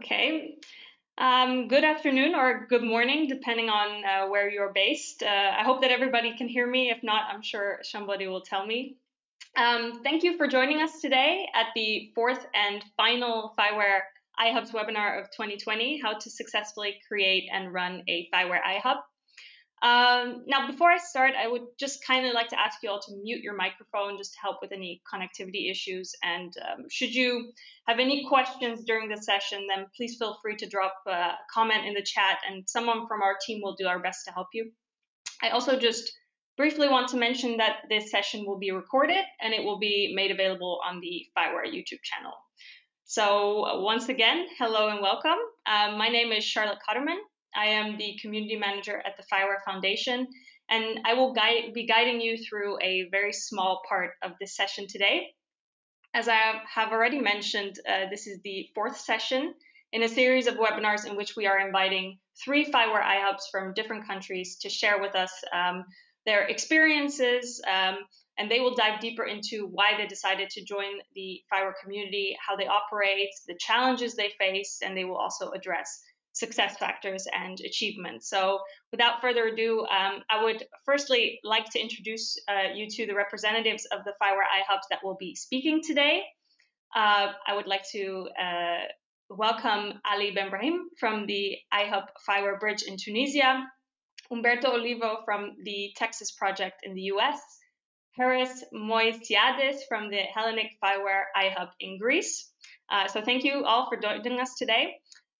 Okay. Good afternoon or good morning, depending on where you're based. I hope that everybody can hear me. If not, I'm sure somebody will tell me. Thank you for joining us today at the fourth and final FIWARE iHubs webinar of 2020, How to Successfully Create and Run a FIWARE iHub. Now, before I start, I would just kind of like to ask you all to mute your microphone just to help with any connectivity issues. And should you have any questions during the session, then please feel free to drop a comment in the chat and someone from our team will do our best to help you. I also just briefly want to mention that this session will be recorded and it will be made available on the FIWARE YouTube channel. So once again, hello and welcome. My name is Charlotte Kotterman. I am the community manager at the FIWARE Foundation, and I will be guiding you through a very small part of this session today. As I have already mentioned, this is the fourth session in a series of webinars in which we are inviting 3 FIWARE iHubs from different countries to share with us their experiences, and they will dive deeper into why they decided to join the FIWARE community, how they operate, the challenges they face, and they will also address success factors and achievements. So without further ado, I would firstly like to introduce you to the representatives of the FIWARE iHubs that will be speaking today. I would like to welcome Ali Benbrahim from the iHub FIWARE Bridge in Tunisia, Humberto Olivo from the Texas project in the US, Moysiadis from the Hellenic FIWARE iHub in Greece. So thank you all for joining us today.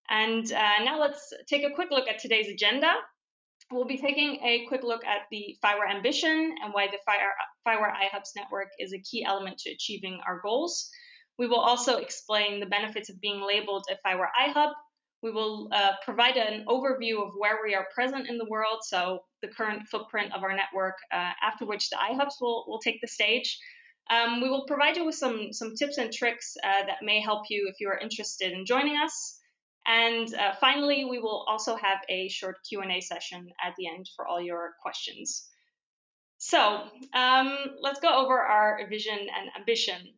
And now let's take a quick look at today's agenda. We'll be taking a quick look at the FIWARE ambition and why the FIWARE iHubs network is a key element to achieving our goals. We will also explain the benefits of being labeled a FIWARE iHub. We will provide an overview of where we are present in the world, so the current footprint of our network, after which the iHubs will take the stage. We will provide you with some tips and tricks that may help you if you are interested in joining us. And finally, we will also have a short Q&A session at the end for all your questions. So let's go over our vision and ambition.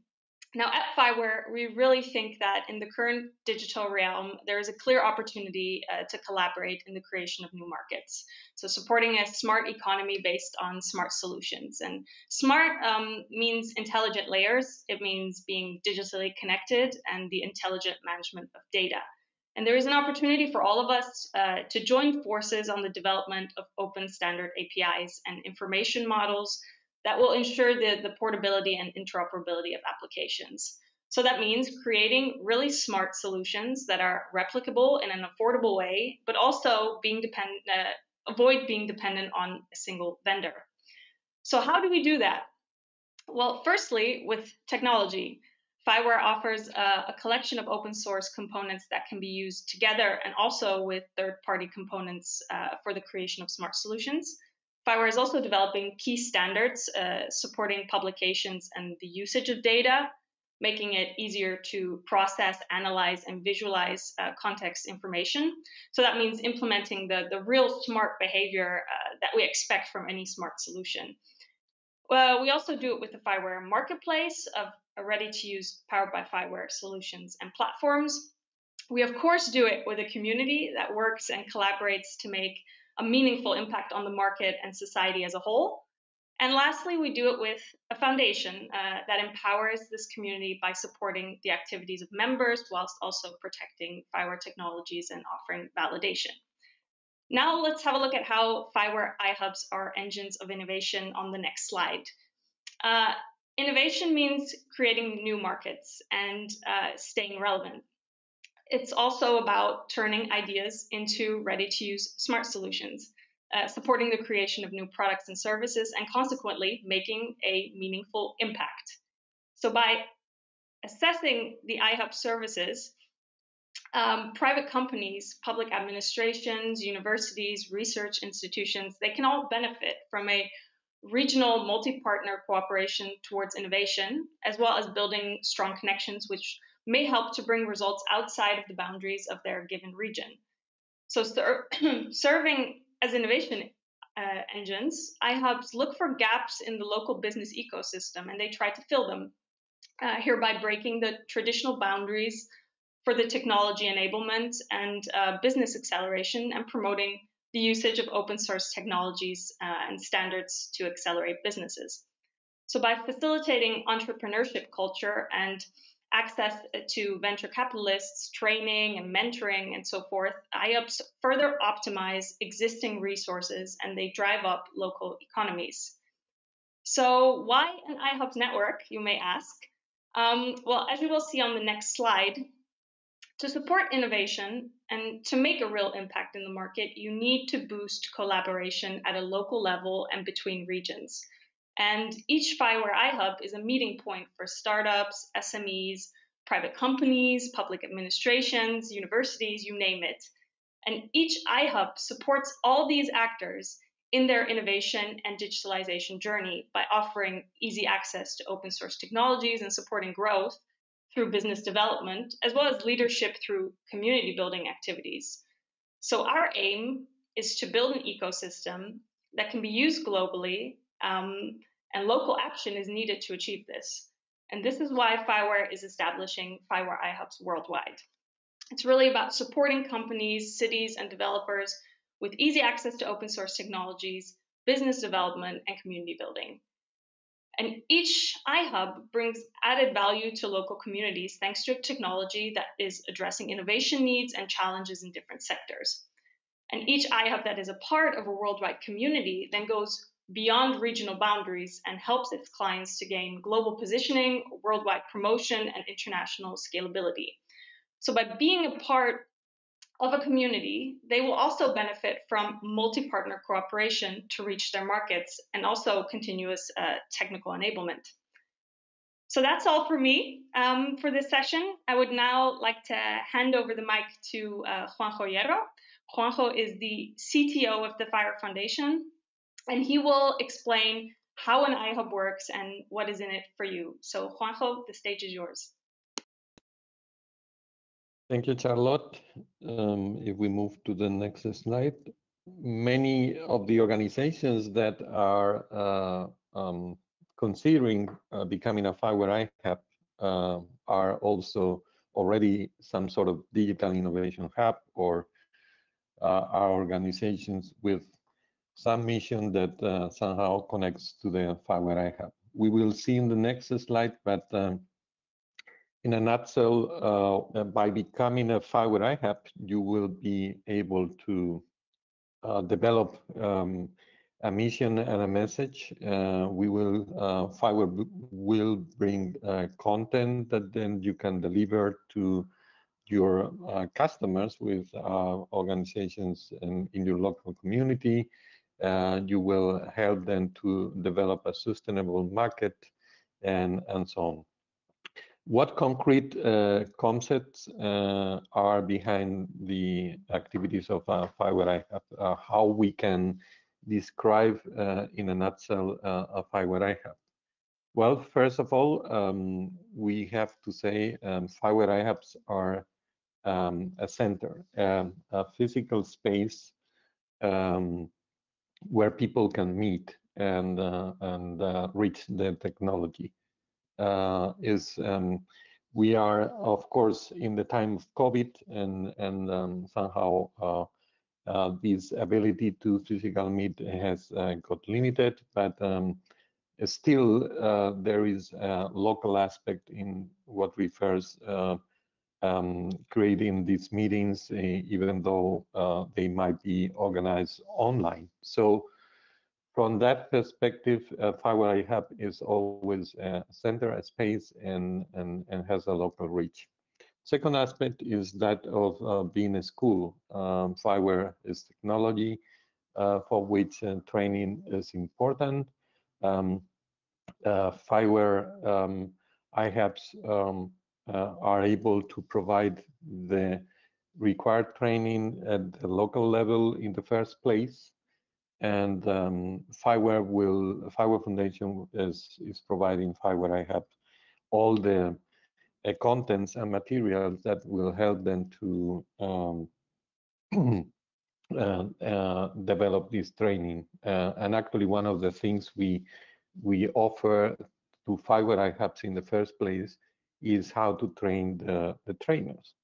Now at FIWARE, we really think that in the current digital realm, there is a clear opportunity to collaborate in the creation of new markets. So supporting a smart economy based on smart solutions. And smart means intelligent layers. It means being digitally connected and the intelligent management of data. And there is an opportunity for all of us to join forces on the development of open standard APIs and information models that will ensure the portability and interoperability of applications. So that means creating really smart solutions that are replicable in an affordable way, but also avoid being dependent on a single vendor. So how do we do that? Well, firstly, with technology. FIWARE offers a collection of open source components that can be used together and also with third-party components for the creation of smart solutions. FIWARE is also developing key standards supporting publications and the usage of data, making it easier to process, analyze, and visualize context information. So that means implementing the real smart behavior that we expect from any smart solution. Well, we also do it with the FIWARE marketplace of ready-to-use powered by FIWARE solutions and platforms. We, of course, do it with a community that works and collaborates to make a meaningful impact on the market and society as a whole. And lastly, we do it with a foundation that empowers this community by supporting the activities of members whilst also protecting FIWARE technologies and offering validation. Now let's have a look at how FIWARE iHubs are engines of innovation on the next slide. Innovation means creating new markets and staying relevant. It's also about turning ideas into ready-to-use smart solutions, supporting the creation of new products and services, and consequently making a meaningful impact. So by assessing the iHub services, private companies, public administrations, universities, research institutions, they can all benefit from a regional multi-partner cooperation towards innovation, as well as building strong connections which may help to bring results outside of the boundaries of their given region. So serving as innovation engines, iHubs look for gaps in the local business ecosystem and they try to fill them, hereby breaking the traditional boundaries for the technology enablement and business acceleration and promoting the usage of open source technologies and standards to accelerate businesses. So by facilitating entrepreneurship culture and access to venture capitalists, training and mentoring and so forth, iHubs further optimize existing resources and they drive up local economies. So why an iHubs network, you may ask? Well, as you will see on the next slide, to support innovation and to make a real impact in the market, you need to boost collaboration at a local level and between regions. And each FIWARE iHub is a meeting point for startups, SMEs, private companies, public administrations, universities, you name it. And each iHub supports all these actors in their innovation and digitalization journey by offering easy access to open source technologies and supporting growth through business development, as well as leadership through community building activities. So our aim is to build an ecosystem that can be used globally, and local action is needed to achieve this. And this is why FIWARE is establishing FIWARE iHubs worldwide. It's really about supporting companies, cities, and developers with easy access to open source technologies, business development, and community building. And each iHub brings added value to local communities thanks to a technology that is addressing innovation needs and challenges in different sectors. And each iHub that is a part of a worldwide community then goes beyond regional boundaries and helps its clients to gain global positioning, worldwide promotion, and international scalability. So by being a part of a community, they will also benefit from multi-partner cooperation to reach their markets and also continuous technical enablement. So that's all for me for this session. I would now like to hand over the mic to Juanjo Hierro. Juanjo is the CTO of the FIWARE Foundation, and he will explain how an iHub works and what is in it for you. So Juanjo, the stage is yours. Thank you, Charlotte. If we move to the next slide, many of the organizations that are considering becoming a FIWARE iHub are also already some sort of digital innovation hub or are organizations with some mission that somehow connects to the FIWARE iHub. We will see in the next slide, but in a nutshell, by becoming a FIWARE iHub, you will be able to develop a mission and a message. FIWARE will bring content that then you can deliver to your customers with organizations in your local community. You will help them to develop a sustainable market and so on. What concrete concepts are behind the activities of FIWARE iHub? How we can describe in a nutshell a FIWARE iHub? Well, first of all, we have to say FIWARE iHubs are a center, a physical space where people can meet and reach the technology. We are, of course, in the time of COVID, and somehow this ability to physical meet has got limited, but still there is a local aspect in what refers creating these meetings, even though they might be organized online. So from that perspective, FIWARE iHub is always a center, a space, and has a local reach. Second aspect is that of being a school. FIWARE is technology for which training is important. FIWARE iHubs are able to provide the required training at the local level in the first place. And FIWARE Foundation is providing FIWARE iHub all the contents and materials that will help them to develop this training. And actually, one of the things we offer to FIWARE iHubs in the first place is how to train the trainers.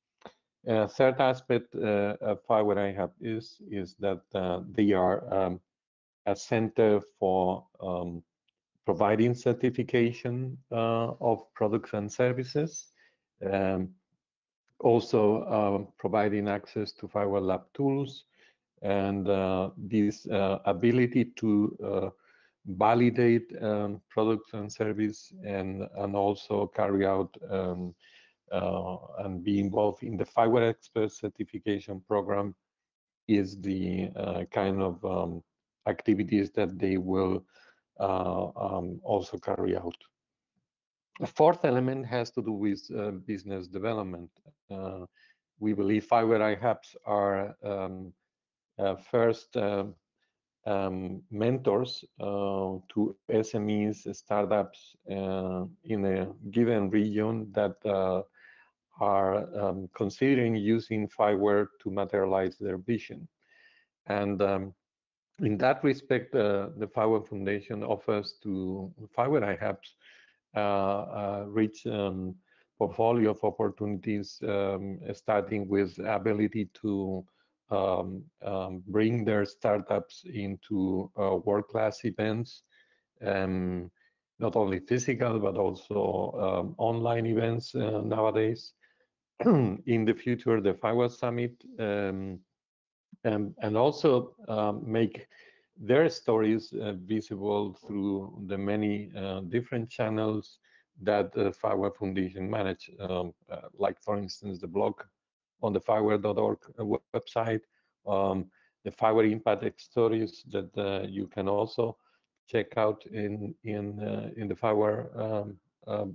Third aspect of FIWARE iHub is that they are a center for providing certification of products and services, um, also providing access to FIWARE Lab tools, and this ability to validate products and service, and also carry out and be involved in the FIWARE Expert certification program is the kind of activities that they will also carry out. The fourth element has to do with business development. We believe FIWARE iHubs are first mentors to SMEs, startups in a given region that are considering using FIWARE to materialize their vision. And in that respect, the FIWARE Foundation offers to FIWARE iHubs a rich portfolio of opportunities, starting with ability to bring their startups into world-class events, not only physical, but also online events nowadays. In the future, the FIWARE Summit, and also make their stories visible through the many different channels that the FIWARE Foundation manage, like, for instance, the blog on the FIWARE.org website, the FIWARE Impact Stories that you can also check out in the FIWARE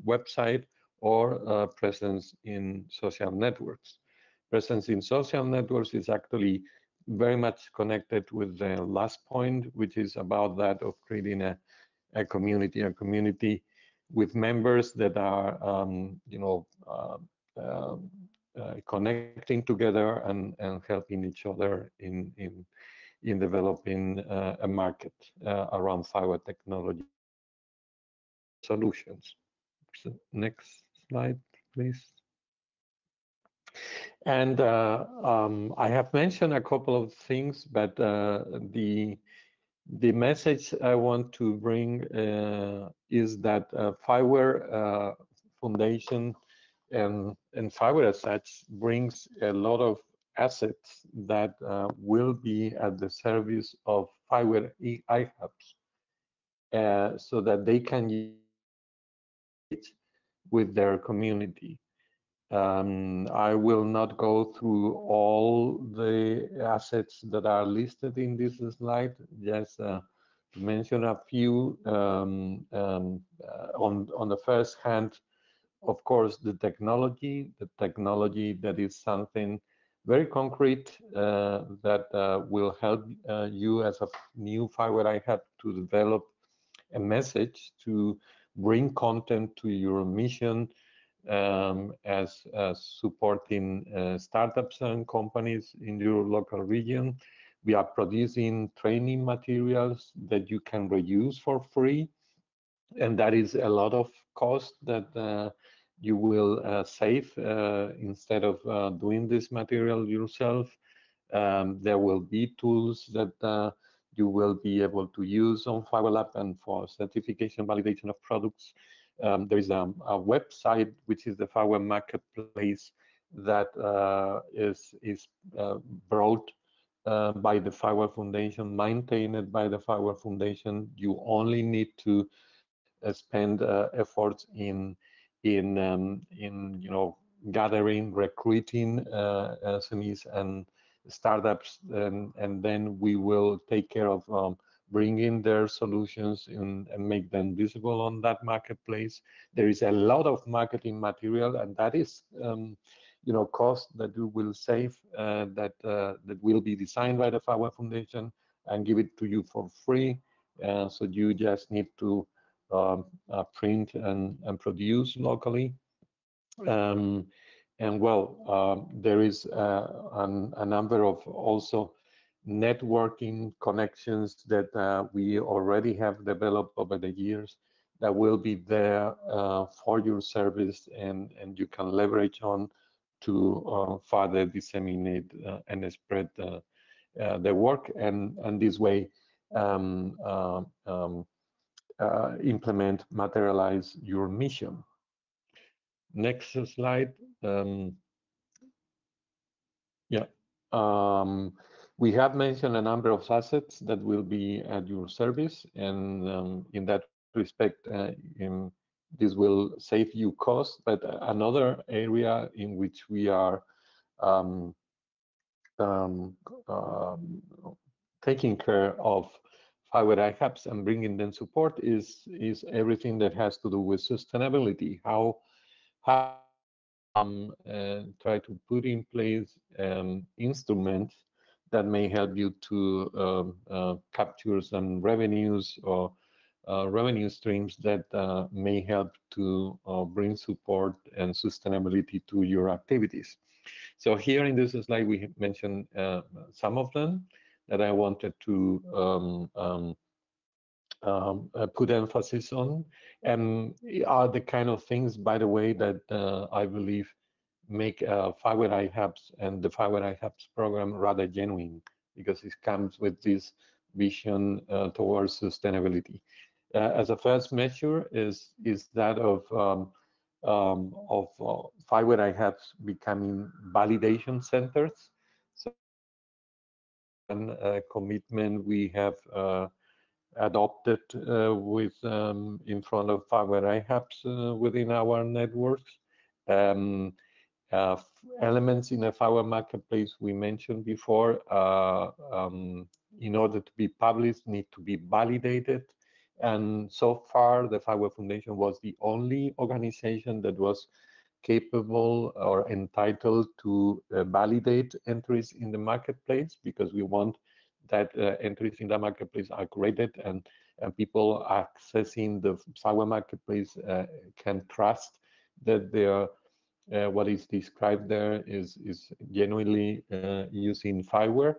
website, or presence in social networks. Presence in social networks is actually very much connected with the last point, which is about that of creating a community with members that are, connecting together and helping each other in developing a market around FIWARE technology solutions. So next slide, please. And I have mentioned a couple of things, but the message I want to bring is that FIWARE Foundation and FIWARE as such brings a lot of assets that will be at the service of FIWARE iHubs, so that they can use with their community. I will not go through all the assets that are listed in this slide, just to mention a few. On the first hand, of course, the technology that is something very concrete that will help you as a new FIWARE iHub to develop a message, to bring content to your mission, as supporting startups and companies in your local region. We are producing training materials that you can reuse for free, and that is a lot of cost that you will save instead of doing this material yourself. There will be tools that you will be able to use on FIWARE Lab and for certification validation of products. There is a website, which is the FIWARE Marketplace, that is brought by the FIWARE Foundation, maintained by the FIWARE Foundation. You only need to spend efforts in gathering, recruiting SMEs and startups, and then we will take care of bring in their solutions and make them visible on that marketplace. There is a lot of marketing material, and that is, cost that you will save, that will be designed by the FIWARE Foundation and give it to you for free. So you just need to print and produce locally. There is a number of also networking connections that we already have developed over the years that will be there for your service, and you can leverage on to further disseminate and spread the work, and this way implement, materialize your mission. Next slide. Yeah. We have mentioned a number of assets that will be at your service, and in that respect, this will save you cost. But another area in which we are taking care of FIWARE iHubs and bringing them support is everything that has to do with sustainability. How try to put in place instruments that may help you to capture some revenues or revenue streams that may help to bring support and sustainability to your activities. So here in this slide, we have mentioned some of them that I wanted to put emphasis on, and are the kind of things, by the way, that I believe make FIWARE iHubs and the FIWARE iHubs program rather genuine, because it comes with this vision towards sustainability. As a first measure is that of FIWARE iHubs becoming validation centers. So one commitment we have adopted with in front of FIWARE iHubs within our networks. Elements in a FIWARE marketplace we mentioned before, in order to be published, need to be validated. And so far, the FIWARE Foundation was the only organization that was capable or entitled to validate entries in the marketplace, because we want that entries in the marketplace are graded, and people accessing the FIWARE marketplace can trust that their what is described there is genuinely using FIWARE.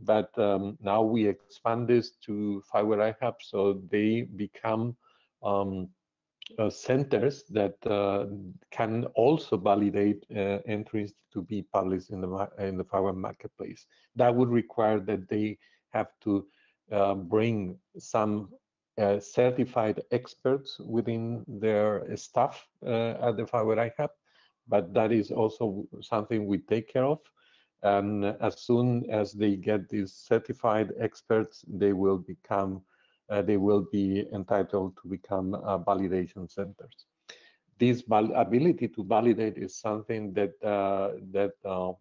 But now we expand this to FIWARE iHubs, so they become centers that can also validate entries to be published in the FIWARE marketplace. That would require that they have to bring some certified experts within their staff at the FIWARE iHub, but that is also something we take care of. And as soon as they get these certified experts, they will become they will be entitled to become validation centers. This ability to validate is something that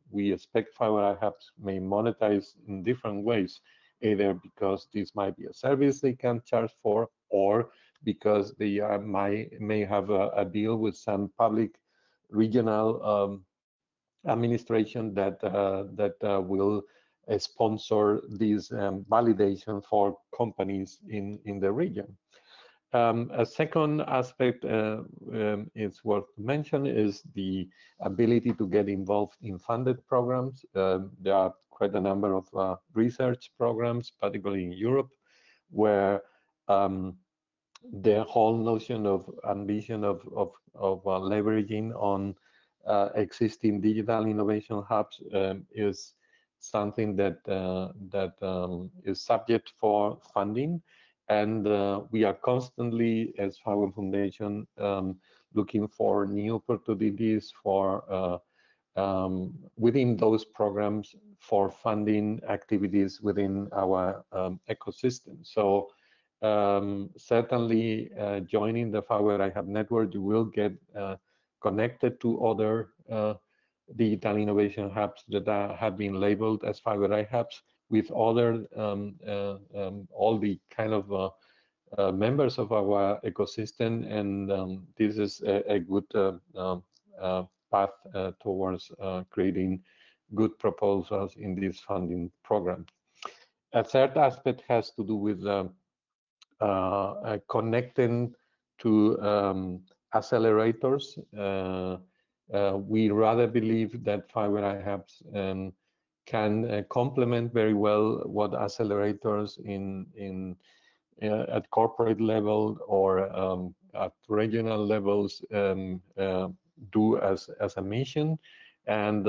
we expect FIWARE iHubs may monetize in different ways, either because this might be a service they can charge for, or because they may have a deal with some public regional administration that will sponsor this validation for companies in the region. A second aspect it's worth to mention is the ability to get involved in funded programs. There are quite a number of research programs, particularly in Europe, where the whole notion of ambition of leveraging on existing digital innovation hubs is something that is subject for funding, and we are constantly, as FIWARE Foundation, looking for new opportunities for within those programs for funding activities within our ecosystem. So certainly joining the FIWARE iHub network, you will get connected to other digital innovation hubs that have been labeled as FIWARE iHubs, with other all the kind of members of our ecosystem, and this is a good path towards creating good proposals in this funding program. A third aspect has to do with connecting to accelerators. We rather believe that FIWARE iHubs can complement very well what accelerators at corporate level or at regional levels do as a mission. and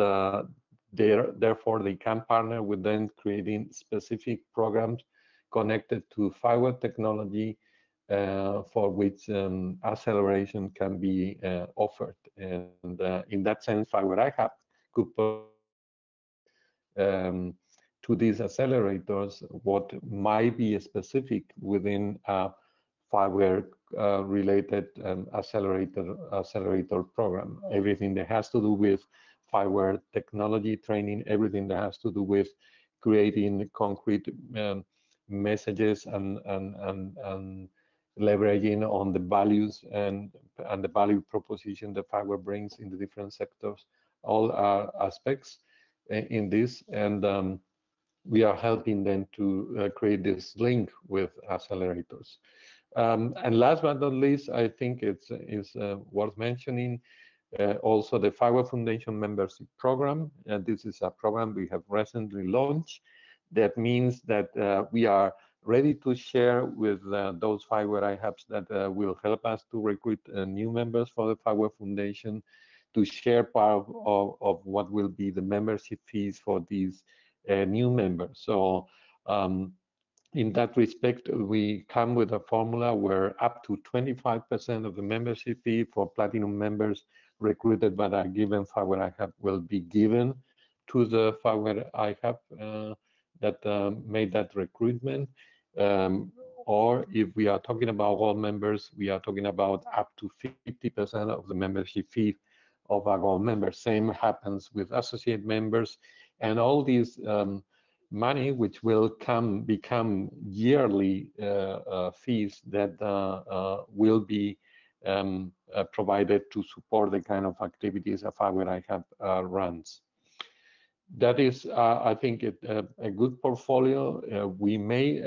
therefore they can partner with them, creating specific programs connected to FIWARE technology for which acceleration can be offered. And in that sense, FIWARE iHub could to these accelerators what might be specific within a FIWARE related accelerator program. Everything that has to do with FIWARE technology training, everything that has to do with creating concrete messages and leveraging on the values and the value proposition that FIWARE brings in the different sectors, all are aspects in this, and we are helping them to create this link with accelerators. And last but not least, I think it's worth mentioning also the FIWARE Foundation membership program. This is a program we have recently launched. That means that we are ready to share with those FIWARE iHubs that will help us to recruit new members for the FIWARE Foundation, to share part of what will be the membership fees for these new members. So in that respect, we come with a formula where up to 25% of the membership fee for platinum members recruited by a given FIWARE iHub will be given to the FIWARE iHub that made that recruitment. Or if we are talking about all members, we are talking about up to 50% of the membership fee of our gold members. Same happens with associate members, and all these money which will become yearly fees that will be provided to support the kind of activities a FIWARE iHub runs. That is, I think, a good portfolio. We may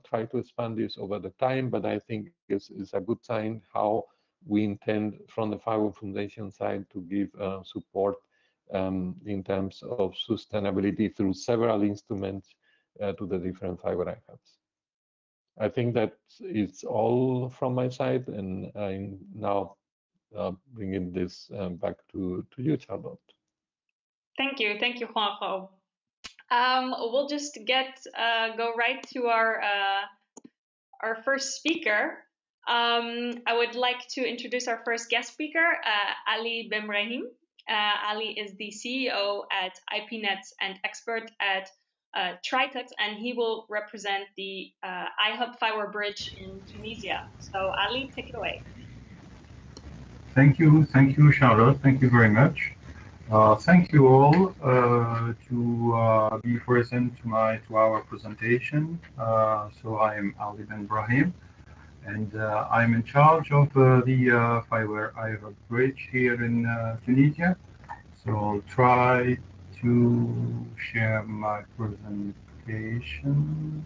try to expand this over the time, but I think it's a good sign how we intend from the FIWARE Foundation side to give support in terms of sustainability through several instruments to the different FIWARE iHubs. I think that is all from my side, and I'm now bringing this back to you, Charlotte. Thank you, Juanjo. We'll just go right to our first speaker. I would like to introduce our first guest speaker, Ali Benbrahim. Ali is the CEO at IPNet and expert at Tritex, and he will represent the iHub FIWARE Bridge in Tunisia. So Ali, take it away. Thank you, Charlotte. Thank you very much. Thank you all to be present to our presentation. So I am Ali Benbrahim, and I'm in charge of the FIWARE iHub Bridge here in Tunisia. So I'll try to share my presentation.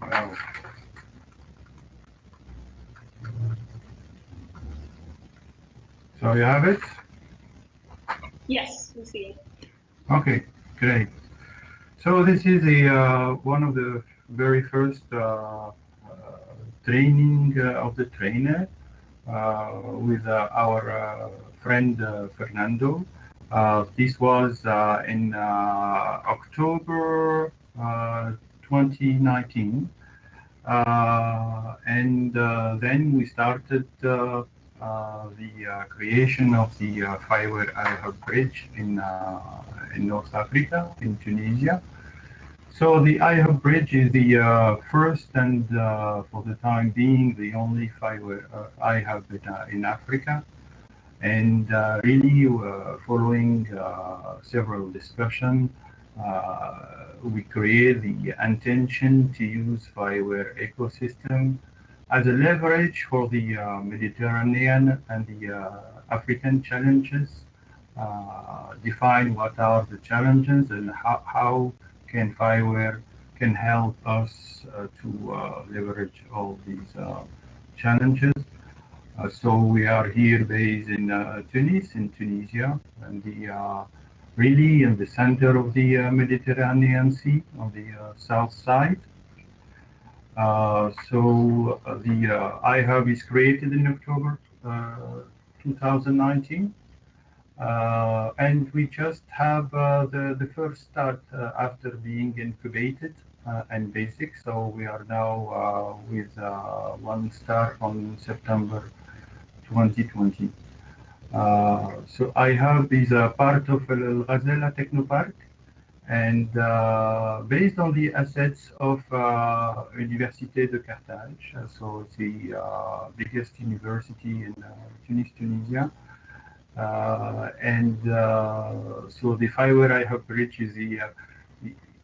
Wow. So you have it? Yes, we see it. Okay, great. So this is one of the very first training of the trainer with our friend Fernando. This was in October 2019, and then we started the creation of the FIWARE iHub Bridge in North Africa, in Tunisia. So the iHub Bridge is the first and for the time being the only FIWARE iHub in Africa, and really following several discussions, we create the intention to use FIWARE ecosystem as a leverage for the Mediterranean and the African challenges, define what are the challenges and how can FIWARE can help us to leverage all these challenges. So we are here based in Tunis, in Tunisia, and really in the center of the Mediterranean Sea on the south side. The iHub is created in October 2019. And we just have the first start after being incubated and basic. So we are now with 1 star on September 2020. So iHub is a part of Al Ghazala Technopark, and based on the assets of Université de Carthage, so it's the biggest university in Tunis, Tunisia. So the FIWARE iHub Bridge is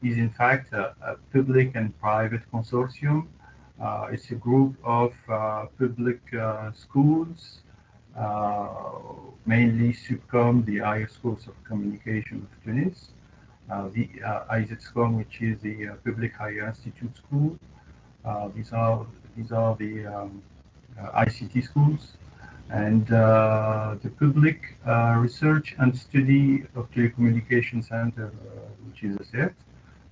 in fact a public and private consortium. It's a group of public schools, mainly SUBCOM, the Higher Schools of Communication of Tunis, the IZSCOM, which is the Public Higher Institute School. These are the ICT schools, and the Public Research and Study of Telecommunication Center, which is a CERT.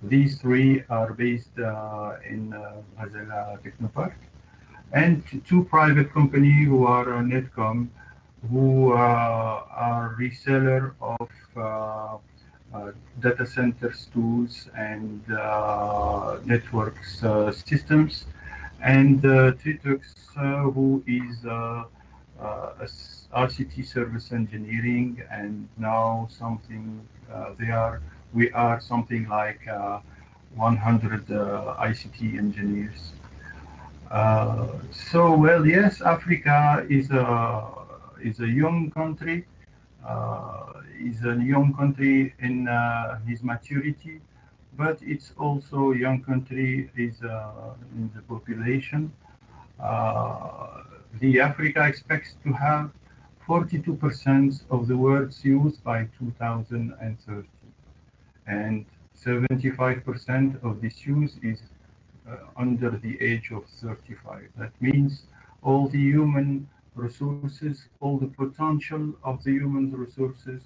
These three are based in Ghazala Technopark, and 2 private companies who are Netcom, who are reseller of data centers tools and networks systems, and Tritux, who is RCT service engineering, and now something we are something like 100 ICT engineers. Well, yes, Africa is a young country. Is a young country in his maturity, but it's also a young country is in the population. The Africa expects to have 42% of the world's youth by 2030, and 75% of this youth is under the age of 35. That means all the human resources, all the potential of the human resources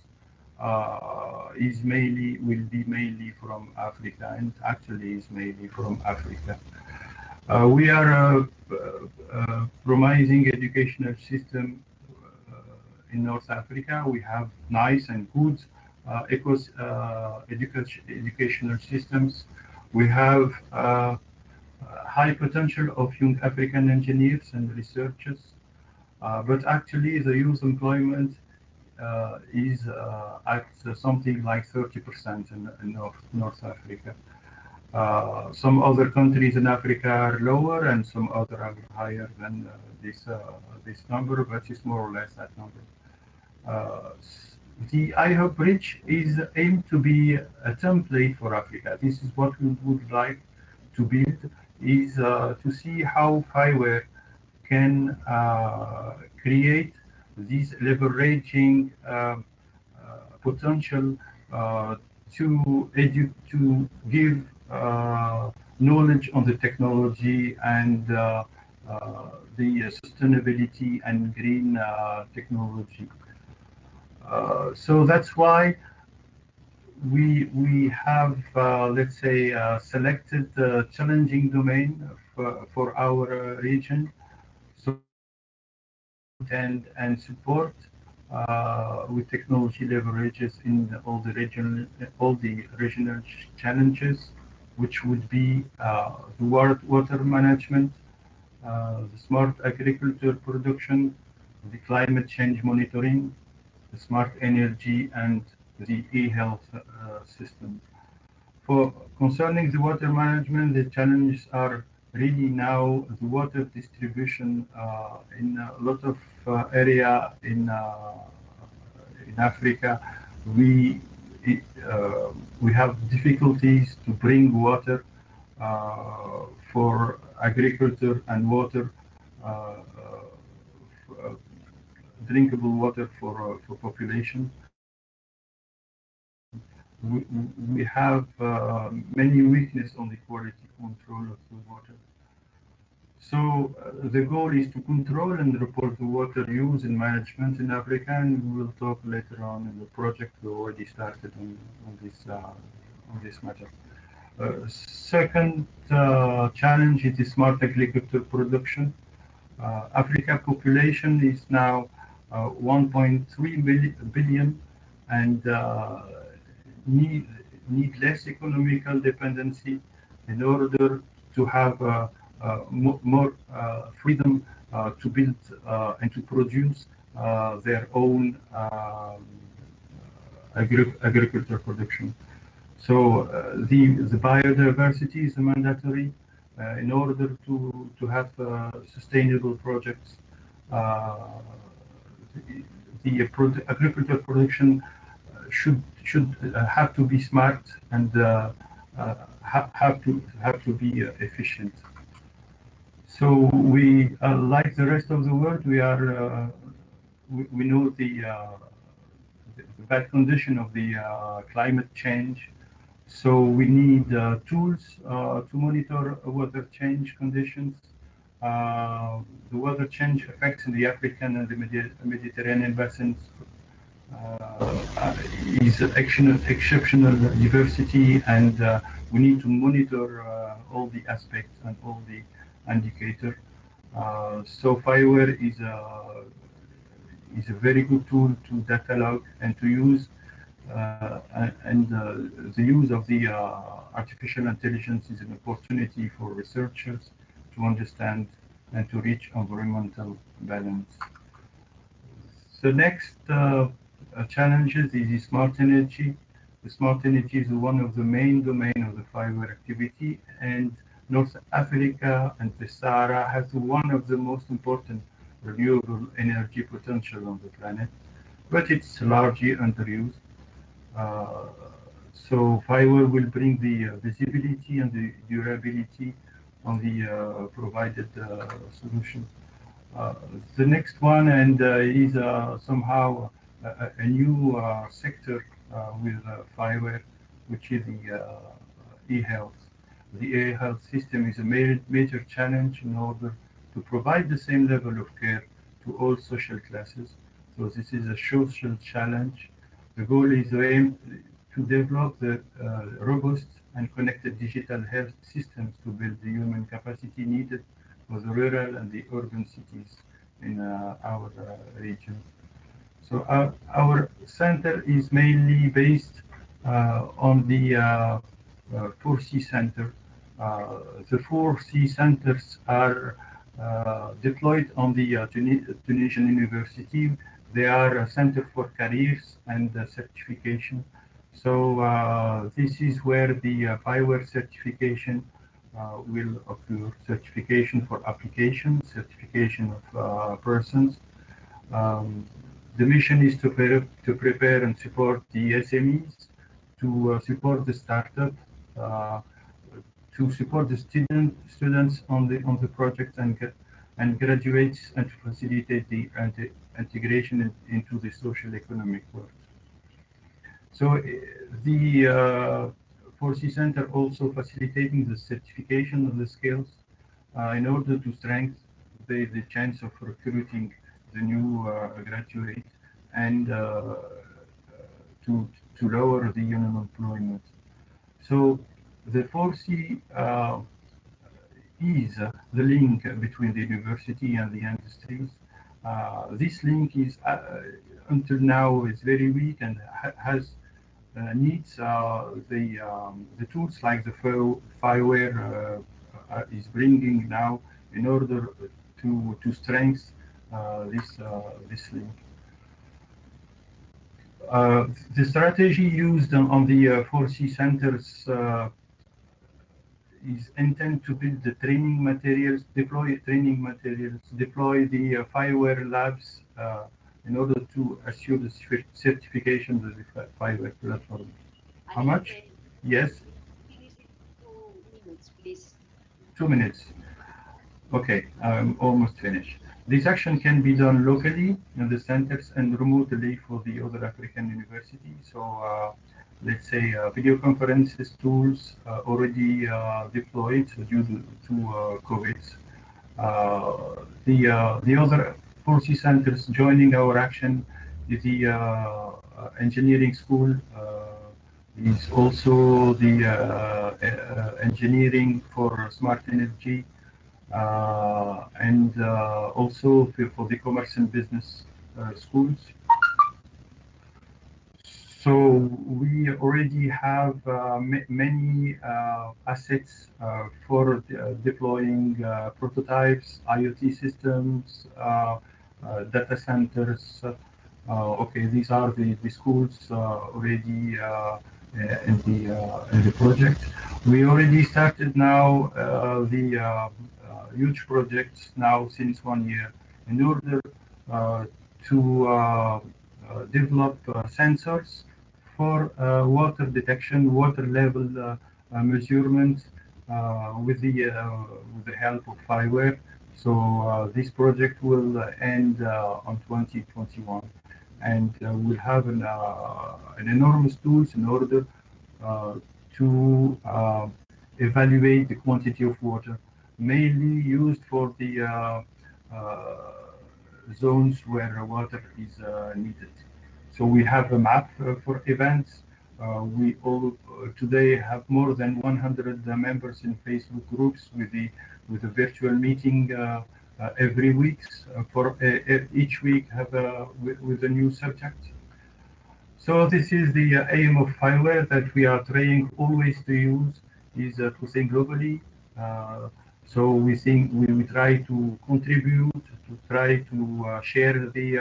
will be mainly from Africa, and actually is mainly from Africa. We are promising educational system in North Africa. We have nice and good educational systems. We have high potential of young African engineers and researchers, but actually the youth employment is at something like 30% in North Africa. Some other countries in Africa are lower, and some other are higher than this number, but it's more or less that number. The iHub Bridge is aimed to be a template for Africa. This is what we would like to build, is to see how FIWARE can create this leveraging potential to give knowledge on the technology and the sustainability and green technology. So that's why we have, let's say, selected a challenging domain for our region, so and support with technology leverages in all the regional challenges, which would be the water management, the smart agriculture production, the climate change monitoring, the smart energy, and the e-health system. For concerning the water management, the challenges are really now the water distribution in a lot of area in Africa. We have difficulties to bring water for agriculture and water, drinkable water for population. We have many weaknesses on the quality control of the water. So the goal is to control and report the water use and management in Africa, and we will talk later on in the project. We already started on this matter. Second challenge is the smart agriculture production. Africa population is now 1.3 billion and need less economical dependency in order to have more freedom to build and to produce their own agriculture production. So the biodiversity is mandatory in order to have sustainable projects. The agricultural production should have to be smart and have to be efficient. So we, like the rest of the world, we are we know the bad condition of the climate change. So we need tools to monitor weather change conditions. The weather change effects in the African and the Mediterranean basins is exceptional diversity, and we need to monitor all the aspects and all the indicators. So FIWARE is a very good tool to data log and to use. The use of the artificial intelligence is an opportunity for researchers to understand and to reach environmental balance. The next challenges is the smart energy. The smart energy is one of the main domains of the FIWARE activity, and North Africa and the Sahara has one of the most important renewable energy potential on the planet, but it's largely underused. So FIWARE will bring the visibility and the durability on the provided solution. The next one is somehow a new sector with FIWARE, which is the e-health. The e-health system is a major challenge in order to provide the same level of care to all social classes. So this is a social challenge. The goal is to develop the robust and connected digital health systems to build the human capacity needed for the rural and the urban cities in our region. So our center is mainly based on the 4C center. The 4C centers are deployed on the Tunisian University. They are a center for careers and certification. So this is where the FIWARE certification will occur. Certification for application, certification of persons. The mission is to prepare and support the SMEs, to support the startup, to support the students on the project and graduates, and to facilitate the integration into the social economic world. So the 4C Center also facilitating the certification of the skills in order to strengthen the chance of recruiting the new graduate and to lower the unemployment. So the 4C is the link between the university and the industries. This link is until now is very weak and needs the tools like the FIWARE is bringing now in order to strengthen this link. The strategy used on the 4C centers is intended to build the training materials, deploy the FIWARE labs in order to assure the certification of the FIWARE platform. How much? Yes. 2 minutes, please. 2 minutes. Okay, I'm almost finished. This action can be done locally in the centers and remotely for the other African universities. So let's say video conferences tools already deployed due to COVID. The other policy centers joining our action is the engineering school, is also the engineering for smart energy, and also for the commerce and business schools. So we already have many assets for deploying prototypes, IoT systems, data centers. Okay, these are the schools already in the project. We already started now the huge projects now since 1 year in order to develop sensors for water detection, water level measurement with the help of FIWARE. So this project will end on 2021, and we'll have an enormous tools in order to evaluate the quantity of water, mainly used for the zones where water is needed. So we have a map for events. We all today have more than 100 members in Facebook groups with a virtual meeting every week. For each week have with a new subject. So this is the aim of FIWARE that we are trying always to use, is to think globally. So we think we try to contribute, to try to share the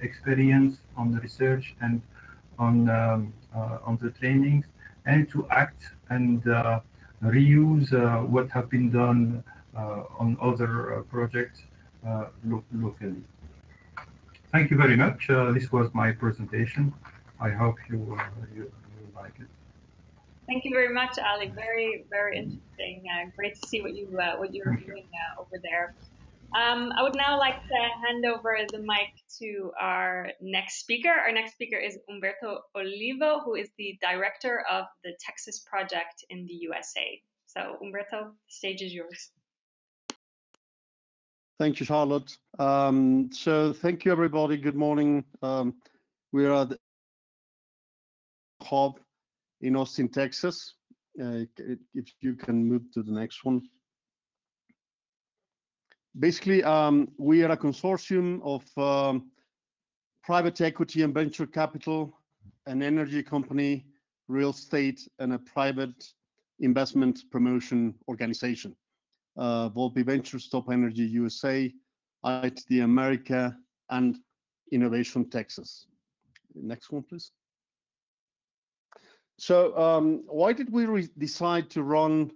experience on the research and on the trainings, and to act and reuse what have been done on other projects locally. Thank you very much. This was my presentation. I hope you like it. Thank you very much, Ali. Very, very interesting. Great to see what you're doing over there. I would now like to hand over the mic to our next speaker. Our next speaker is Humberto Olivo, who is the director of the Texas project in the USA. So, Humberto, the stage is yours. Thank you, Charlotte. So thank you, everybody. Good morning. We are at the hub in Austin, Texas. If you can move to the next one. Basically, we are a consortium of private equity and venture capital, an energy company, real estate, and a private investment promotion organization. Volpe Ventures, Top Energy USA, ITD America, and Innovation Texas. Next one, please. So why did we decide to run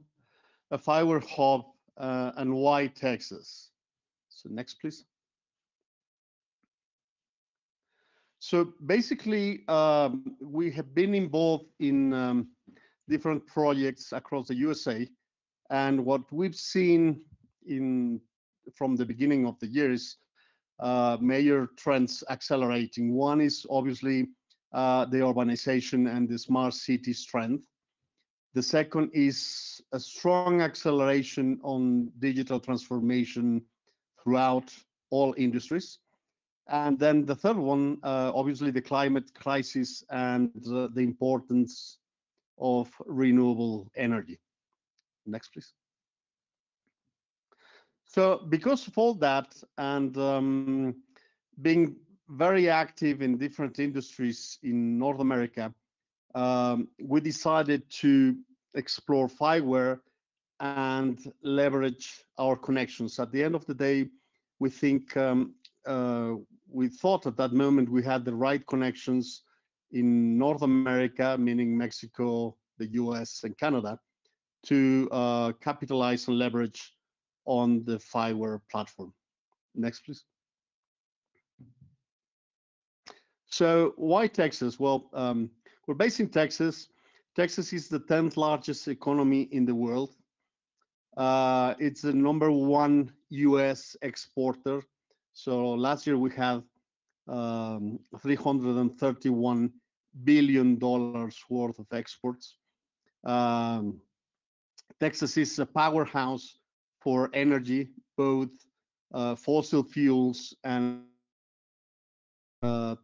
a FIWARE hub and why Texas? So next, please. So basically, we have been involved in different projects across the USA. And what we've seen from the beginning of the year is major trends accelerating. One is obviously the urbanization and the smart city trend. The second is a strong acceleration on digital transformation throughout all industries. And then the third one, obviously the climate crisis and the importance of renewable energy. Next, please. So because of all that and being very active in different industries in North America, we decided to explore FIWARE and leverage our connections. At the end of the day, we think we thought at that moment we had the right connections in North America, meaning Mexico, the US, and Canada, to capitalize and leverage on the FIWARE platform. Next, please. So why Texas? Well, we're based in Texas. Texas is the 10th largest economy in the world. It's the #1 US exporter. So last year we had $331 billion worth of exports. Texas is a powerhouse for energy, both fossil fuels, and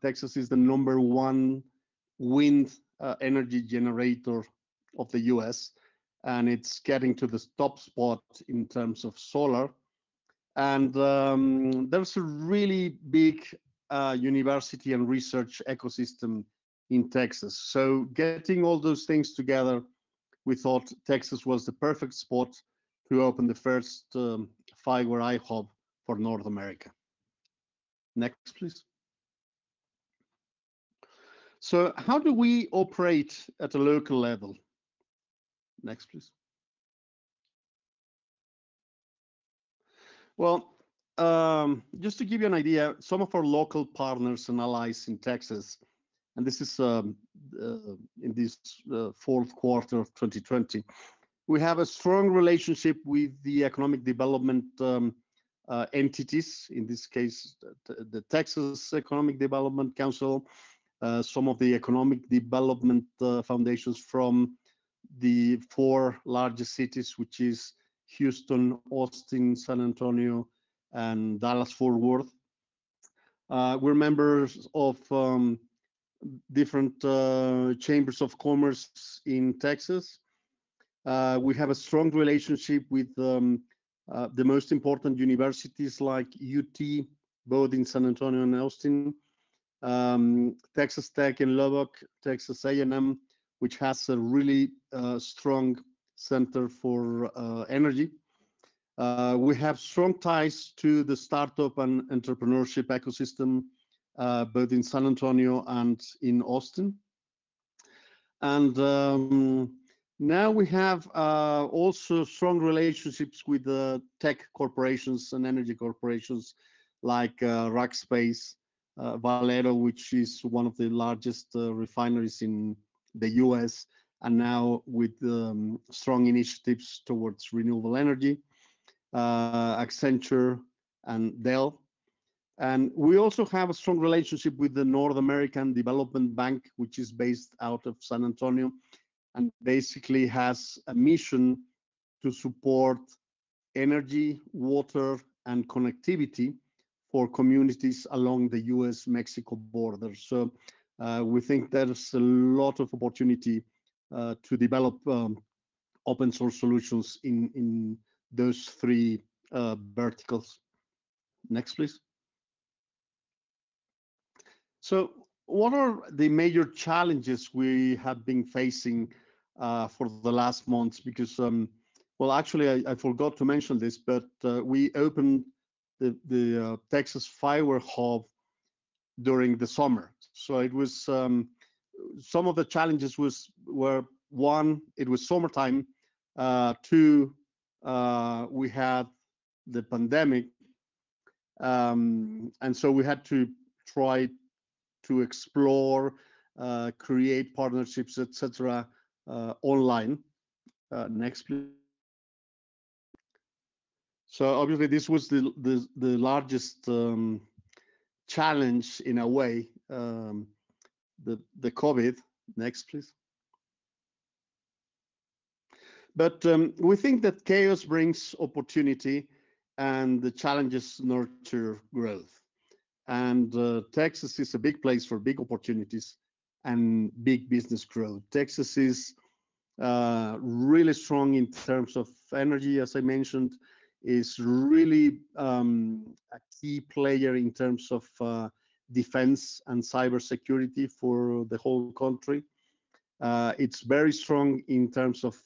Texas is the #1 wind energy generator of the US, and it's getting to the top spot in terms of solar. And there's a really big university and research ecosystem in Texas. So getting all those things together, we thought Texas was the perfect spot to open the first FIWARE iHub for North America. Next, please. So how do we operate at a local level? Next, please. Well, just to give you an idea, some of our local partners and allies in Texas, and this is in this fourth quarter of 2020, we have a strong relationship with the economic development entities, in this case, the Texas Economic Development Council, some of the economic development foundations from the 4 largest cities, which is Houston, Austin, San Antonio, and Dallas-Fort Worth. We're members of different chambers of commerce in Texas. We have a strong relationship with the most important universities like UT, both in San Antonio and Austin, Texas Tech in Lubbock, Texas A&M, which has a really strong center for energy. We have strong ties to the startup and entrepreneurship ecosystem, both in San Antonio and in Austin. And now we have also strong relationships with tech corporations and energy corporations like Rackspace, Valero, which is one of the largest refineries in the US, and now with strong initiatives towards renewable energy, Accenture and Dell. And we also have a strong relationship with the North American Development Bank, which is based out of San Antonio, and basically has a mission to support energy, water, and connectivity for communities along the US-Mexico border. So we think there's a lot of opportunity to develop open source solutions in those 3 verticals. Next, please. So what are the major challenges we have been facing for the last months? Because, well, actually, I forgot to mention this, but we opened the Texas FIWARE Hub during the summer. So it was, some of the challenges were, 1, it was summertime, 2, we had the pandemic, and so we had to try to explore, create partnerships, etc., online. Next, please. So obviously, this was the largest challenge in a way, the COVID. Next, please. But we think that chaos brings opportunity, and the challenges nurture growth. And Texas is a big place for big opportunities and big business growth. Texas is really strong in terms of energy, as I mentioned, is really a key player in terms of defense and cybersecurity for the whole country. It's very strong in terms of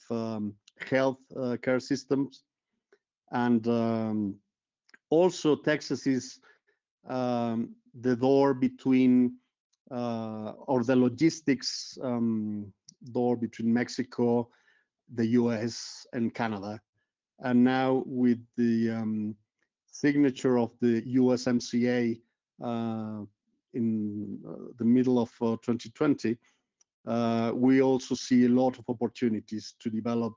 health care systems. And also Texas is the door between, or the logistics door between Mexico, the US, and Canada. And now with the signature of the USMCA in the middle of 2020, we also see a lot of opportunities to develop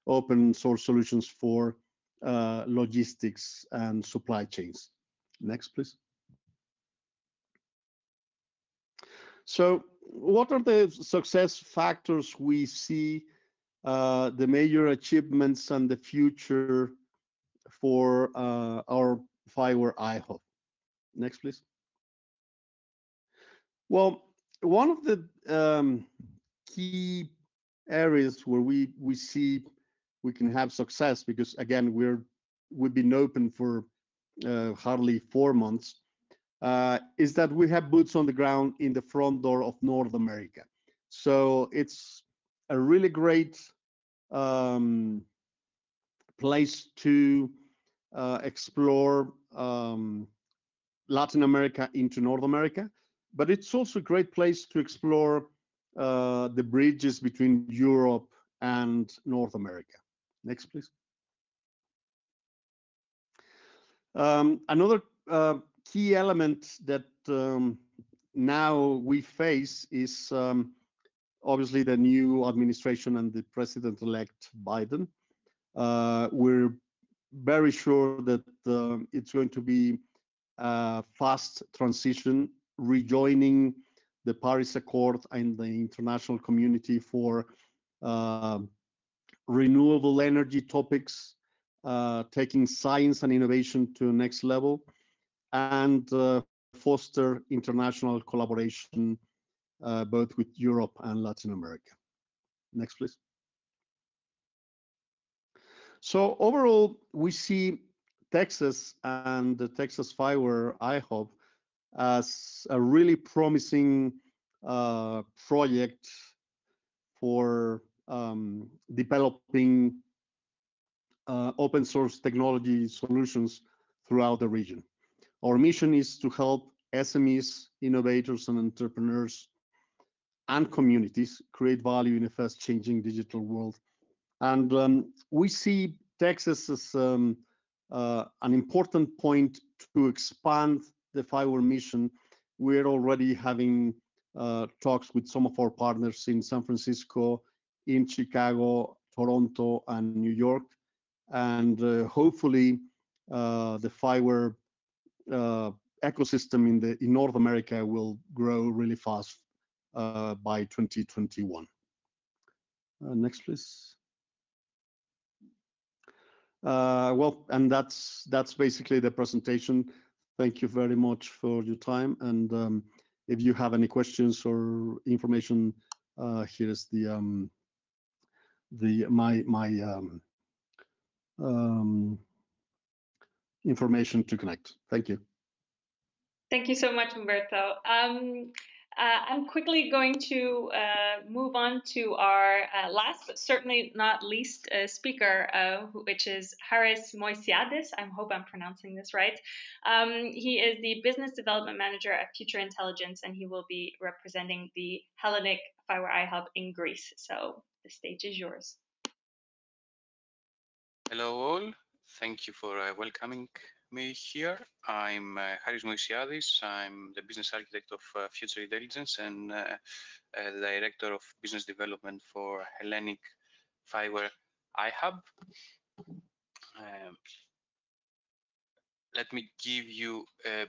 open source solutions for logistics and supply chains. Next, please. So what are the success factors we see, the major achievements and the future for our FIWARE iHub. Next, please. Well, one of the key areas where we see we can have success, because again we've been open for hardly 4 months, is that we have boots on the ground in the front door of North America. So it's a really great place to explore Latin America into North America, but it's also a great place to explore the bridges between Europe and North America. Next, please. Another key element that now we face is obviously the new administration and the president-elect Biden. We're very sure that it's going to be a fast transition, rejoining the Paris Accord and the international community for renewable energy topics, taking science and innovation to the next level, and foster international collaboration both with Europe and Latin America. Next, please. So overall, we see Texas and the Texas FIWARE iHub as a really promising project for developing open source technology solutions throughout the region. Our mission is to help SMEs, innovators, and entrepreneurs and communities create value in a fast-changing digital world. And we see Texas as an important point to expand the FIWARE mission. We're already having talks with some of our partners in San Francisco, in Chicago, Toronto, and New York. And hopefully the FIWARE ecosystem in North America will grow really fast by 2021. Next, please. Well, and that's basically the presentation. Thank you very much for your time. And if you have any questions or information, here's my information to connect. Thank you. Thank you so much, Humberto. I'm quickly going to move on to our last, but certainly not least speaker, which is Moysiadis. I hope I'm pronouncing this right. He is the Business Development Manager at Future Intelligence, and he will be representing the Hellenic FIWARE iHub in Greece. So the stage is yours. Hello all. Thank you for welcoming me here. I'm Moysiadis. I'm the business architect of Future Intelligence and the director of business development for Hellenic FIWARE iHub. Let me give you a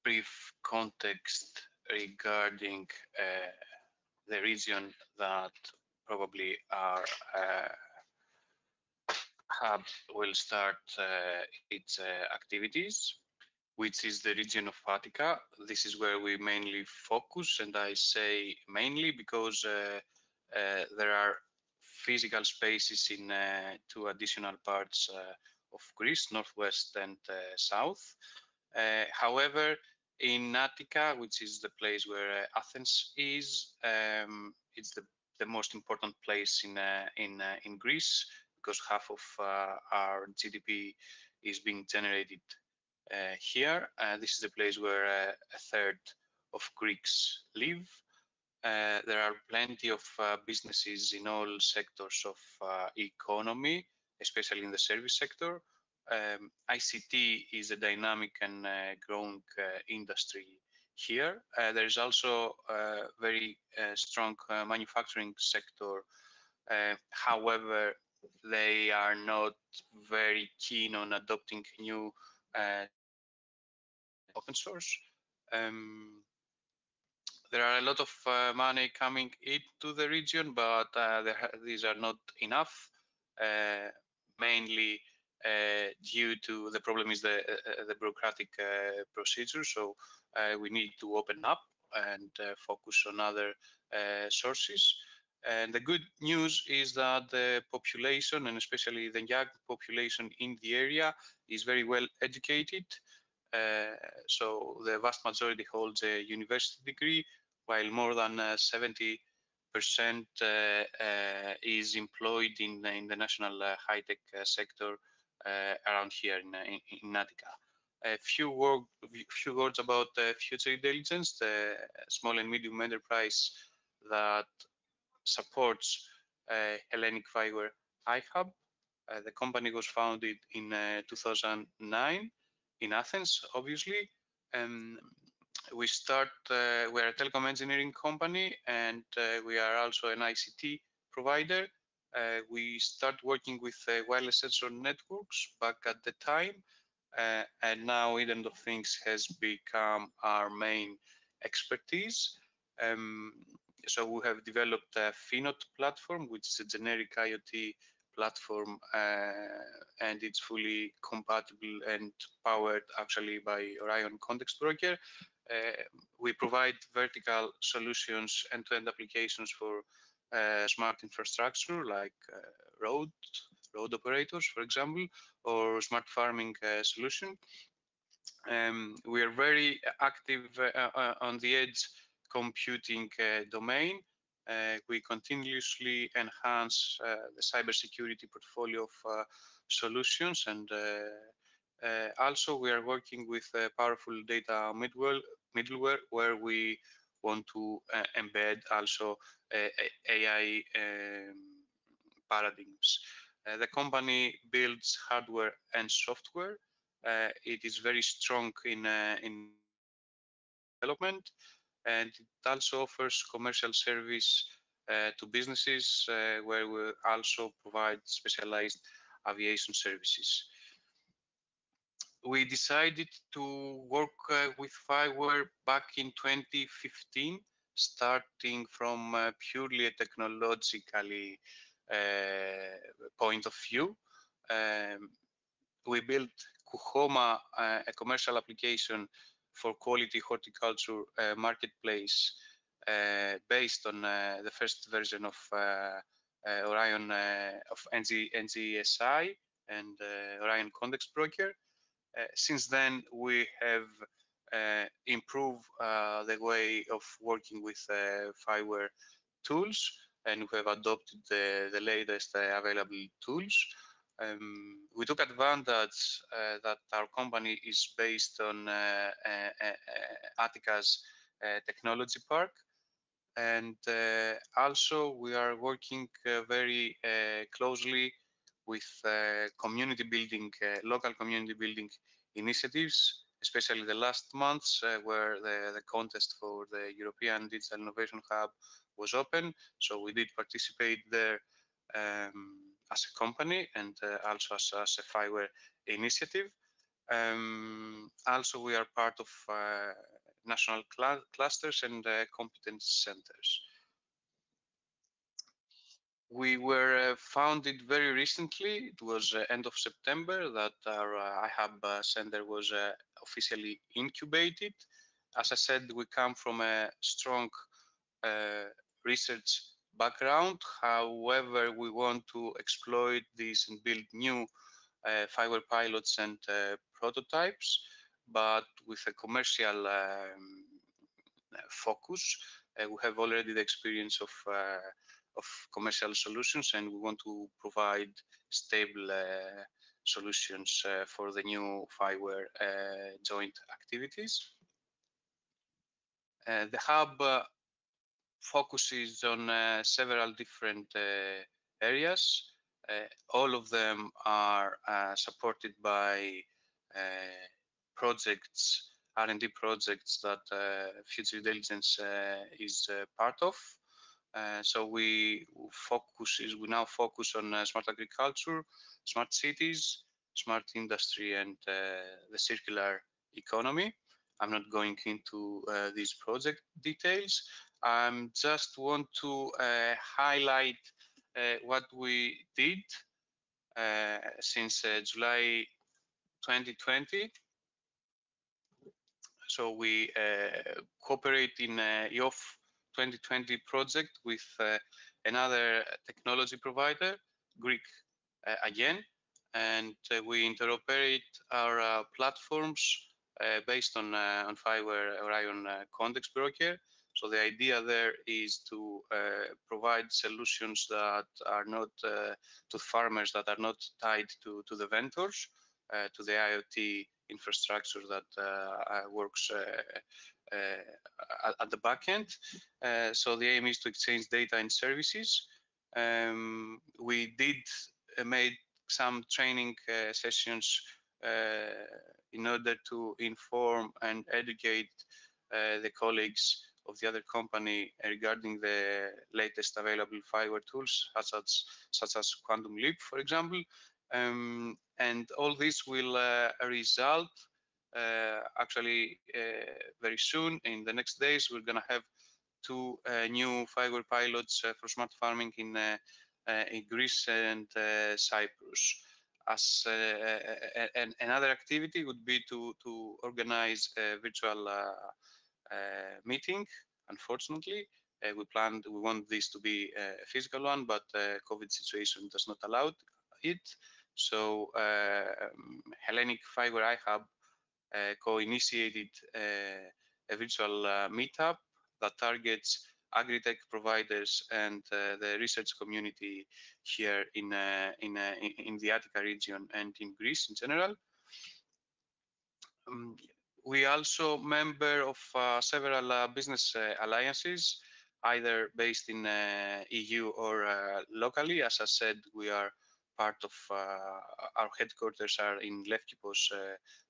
brief context regarding the region that probably our hub will start its activities, which is the region of Attica. This is where we mainly focus, and I say mainly because there are physical spaces in 2 additional parts of Greece, northwest and south. However, in Attica, which is the place where Athens is, it's the most important place in Greece, because half of our GDP is being generated here. This is the place where a third of Greeks live. There are plenty of businesses in all sectors of economy, especially in the service sector. ICT is a dynamic and growing industry here. There is also a very strong manufacturing sector. However, they are not very keen on adopting new open source. There are a lot of money coming into the region, but these are not enough. Mainly due to the problem is the bureaucratic procedure. So we need to open up and focus on other sources. And the good news is that the population, and especially the young population in the area, is very well educated. So the vast majority holds a university degree, while more than 70% is employed in the national high-tech sector around here in Attica. A few words about future intelligence, the small and medium enterprise that supports Hellenic FIWARE iHub. The company was founded in 2009 in Athens, obviously. We are a telecom engineering company, and we are also an ICT provider. We start working with wireless sensor networks back at the time, and now Internet of Things has become our main expertise. So we have developed a FINOT platform, which is a generic IoT platform, and it's fully compatible and powered actually by Orion Context Broker. We provide vertical solutions, end-to-end applications for smart infrastructure like road operators, for example, or smart farming solution. We are very active on the edge computing domain. We continuously enhance the cybersecurity portfolio of solutions, and also we are working with powerful data middleware where we want to embed also AI paradigms. The company builds hardware and software. It is very strong in development, and it also offers commercial service to businesses where we also provide specialized aviation services. We decided to work with FIWARE back in 2015, starting from purely a technologically point of view. We built Kuhoma, a commercial application for quality horticulture marketplace based on the first version of Orion of NGSI and Orion Context Broker. Since then, we have improved the way of working with FIWARE tools, and we have adopted the latest available tools. We took advantage that our company is based on Attica's technology park, and also we are working very closely with community building, local community building initiatives, especially the last months where the contest for the European Digital Innovation Hub was open. So we did participate there as a company and also as a FIWARE initiative. Also, we are part of national clusters and competence centers. We were founded very recently. It was end of September that our iHub center was officially incubated. As I said, we come from a strong research background. However, we want to exploit this and build new FIWARE pilots and prototypes, but with a commercial focus. We have already the experience of commercial solutions, and we want to provide stable solutions for the new FIWARE joint activities. The hub focuses on several different areas. All of them are supported by projects, R&D projects that Future Intelligence is part of. So we now focus on smart agriculture, smart cities, smart industry, and the circular economy. I'm not going into these project details. I just want to highlight what we did since July 2020. So we cooperate in IOF 2020 project with another technology provider, Greek again, and we interoperate our platforms based on FIWARE Orion Context Broker. So the idea there is to provide solutions that are not to farmers that are not tied to the vendors, to the IoT infrastructure that works at the back end. So the aim is to exchange data and services. We did made some training sessions in order to inform and educate the colleagues of the other company regarding the latest available FIWARE tools, such as Quantum Leap, for example. And all this will result actually very soon. In the next days, we're going to have 2 new FIWARE pilots for smart farming in Greece and Cyprus. As another activity would be to organize a virtual meeting. Unfortunately, we want this to be a physical one, but COVID situation does not allow it. So Hellenic FIWARE iHub co-initiated a virtual meetup that targets agri-tech providers and the research community here in the Attica region and in Greece in general. We also member of several business alliances, either based in EU or locally. As I said, we are part of our headquarters are in Lefkipos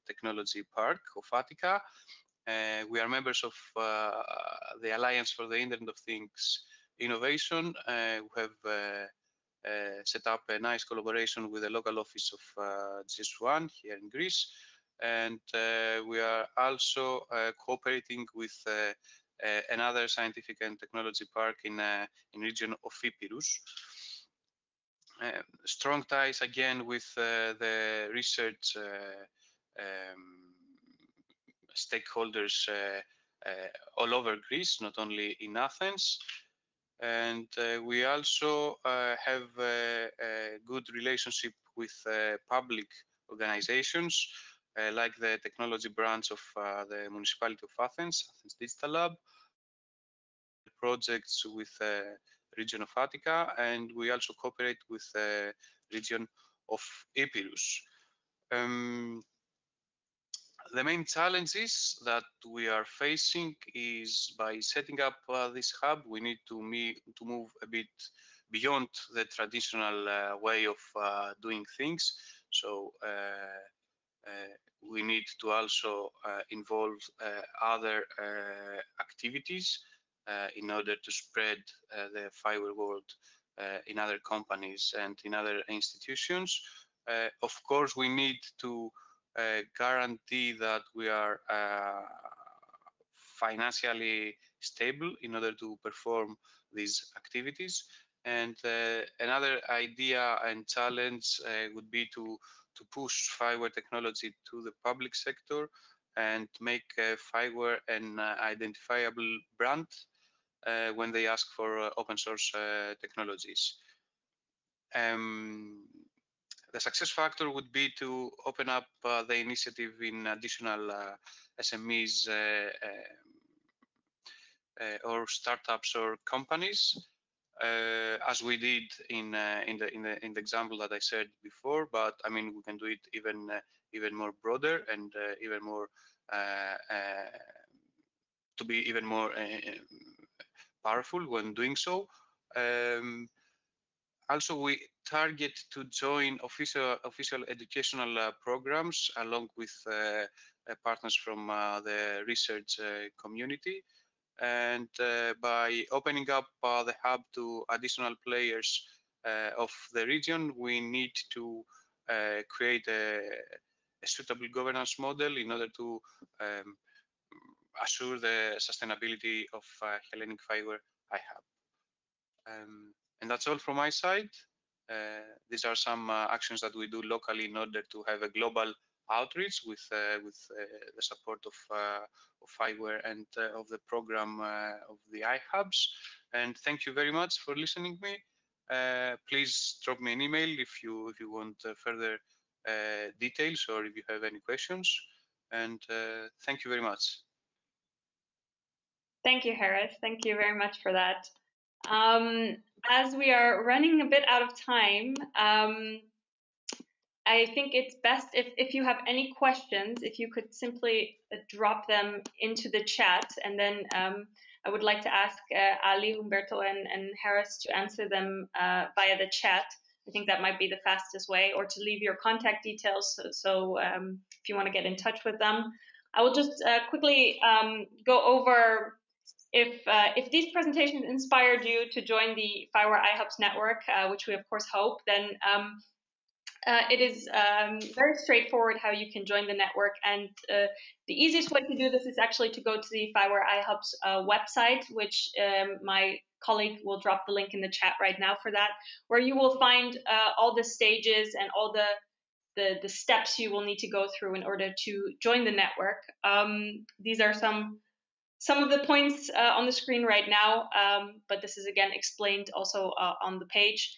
Technology Park of Attica. We are members of the Alliance for the Internet of Things Innovation. We have set up a nice collaboration with the local office of GS1 here in Greece. And we are also cooperating with another scientific and technology park in region of Epirus. Strong ties again with the research stakeholders all over Greece, not only in Athens. And we also have a good relationship with public organizations like the technology branch of the municipality of Athens, Athens Digital Lab, projects with the region of Attica, and we also cooperate with the region of Epirus. The main challenges that we are facing is by setting up this hub, we need to move a bit beyond the traditional way of doing things. So we need to also involve other activities in order to spread the FIWARE world in other companies and in other institutions. Of course, we need to guarantee that we are financially stable in order to perform these activities. And another idea and challenge would be to push FIWARE technology to the public sector and make FIWARE an identifiable brand when they ask for open source technologies. The success factor would be to open up the initiative in additional SMEs or startups or companies, as we did in the example that I said before. But I mean, we can do it even more broader and even more to be even more powerful when doing so. Also, we target to join official educational programs along with partners from the research community. And by opening up the hub to additional players of the region, we need to create a suitable governance model in order to assure the sustainability of Hellenic FIWARE iHub. And that's all from my side. These are some actions that we do locally in order to have a global outreach with the support of FIWARE and of the program of the iHubs. And thank you very much for listening to me. Please drop me an email if you want further details or if you have any questions. And thank you very much. Thank you, Harris. Thank you very much for that. As we are running a bit out of time, I think it's best if you have any questions, if you could simply drop them into the chat, and then I would like to ask Ali, Humberto, and Harris to answer them via the chat. I think that might be the fastest way, or to leave your contact details. So if you want to get in touch with them, I will just quickly go over if these presentations inspired you to join the FIWARE iHubs network, which we of course hope, then it is very straightforward how you can join the network, and the easiest way to do this is actually to go to the FIWARE iHubs website, which my colleague will drop the link in the chat right now for that, where you will find all the stages and all the steps you will need to go through in order to join the network. These are some of the points on the screen right now, but this is again explained also on the page.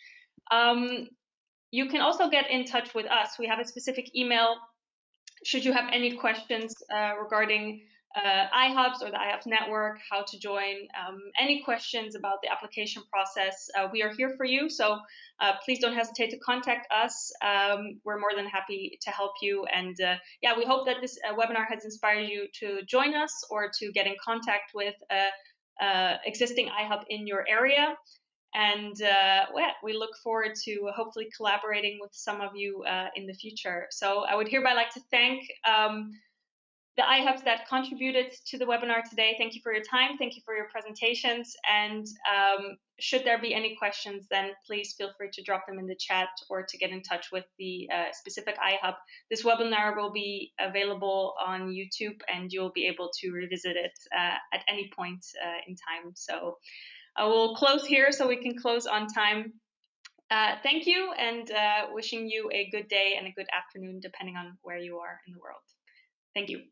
You can also get in touch with us. We have a specific email should you have any questions regarding iHubs or the iHubs network, how to join, any questions about the application process. We are here for you, so please don't hesitate to contact us. We're more than happy to help you. And yeah, we hope that this webinar has inspired you to join us or to get in contact with existing iHub in your area. And well, we look forward to hopefully collaborating with some of you in the future. So I would hereby like to thank the iHubs that contributed to the webinar today. Thank you for your time. Thank you for your presentations. And should there be any questions, then please feel free to drop them in the chat or to get in touch with the specific iHub. This webinar will be available on YouTube, and you'll be able to revisit it at any point in time. So I will close here so we can close on time. Thank you, and wishing you a good day and a good afternoon, depending on where you are in the world. Thank you.